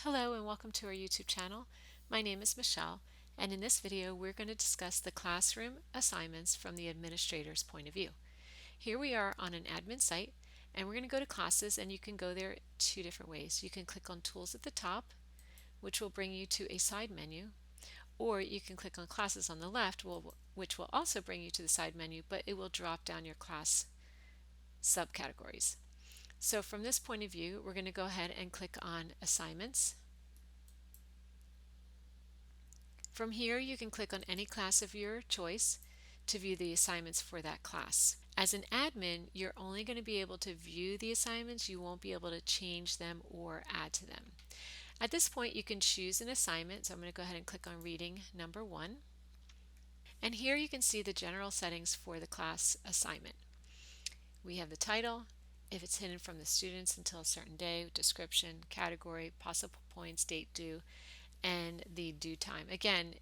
Hello and welcome to our YouTube channel. My name is Michelle, and in this video we're going to discuss the classroom assignments from the administrator's point of view. Here we are on an admin site, and we're going to go to classes, and you can go there two different ways. You can click on tools at the top, which will bring you to a side menu, or you can click on classes on the left, which will also bring you to the side menu, but it will drop down your class subcategories. So from this point of view, we're going to go ahead and click on assignments. From here, you can click on any class of your choice to view the assignments for that class. As an admin, you're only going to be able to view the assignments. You won't be able to change them or add to them. At this point, you can choose an assignment. So I'm going to go ahead and click on reading number 1. And here you can see the general settings for the class assignment. We have the title, if it's hidden from the students until a certain day, description, category, possible points, date due, and the due time. Again,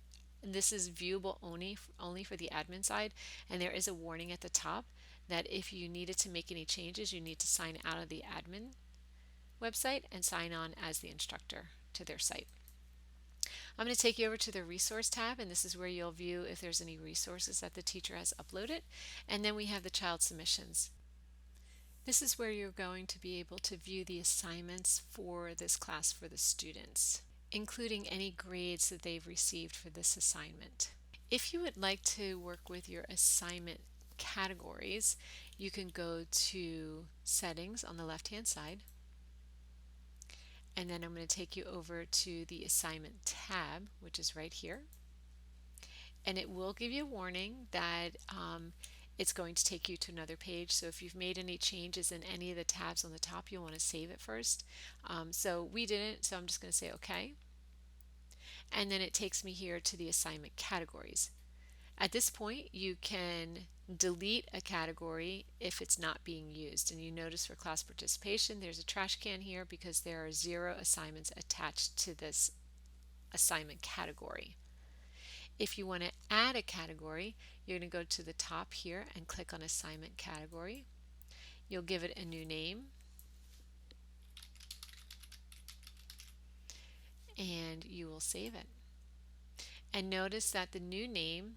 this is viewable only for the admin side, and there is a warning at the top that if you needed to make any changes, you need to sign out of the admin website and sign on as the instructor to their site. I'm going to take you over to the resource tab, and this is where you'll view if there's any resources that the teacher has uploaded. And then we have the child submissions. This is where you're going to be able to view the assignments for this class for the students, including any grades that they've received for this assignment. If you would like to work with your assignment categories, you can go to Settings on the left-hand side, and then I'm going to take you over to the Assignment tab, which is right here. And it will give you a warning that it's going to take you to another page. So if you've made any changes in any of the tabs on the top, you'll want to save it first. So we didn't, so I'm just going to say OK. And then it takes me here to the assignment categories. At this point, you can delete a category if it's not being used. And you notice for class participation, there's a trash can here because there are 0 assignments attached to this assignment category. If you want to add a category, you're going to go to the top here and click on assignment category. You'll give it a new name, and you will save it. And notice that the new name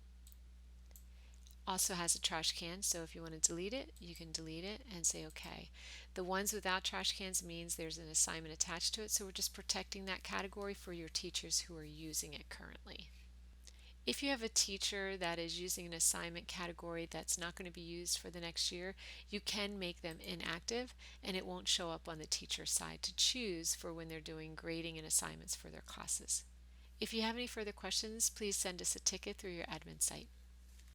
also has a trash can, so if you want to delete it, you can delete it and say OK. The ones without trash cans means there's an assignment attached to it, so we're just protecting that category for your teachers who are using it currently. If you have a teacher that is using an assignment category that's not going to be used for the next year, you can make them inactive, and it won't show up on the teacher side to choose for when they're doing grading and assignments for their classes. If you have any further questions, please send us a ticket through your admin site.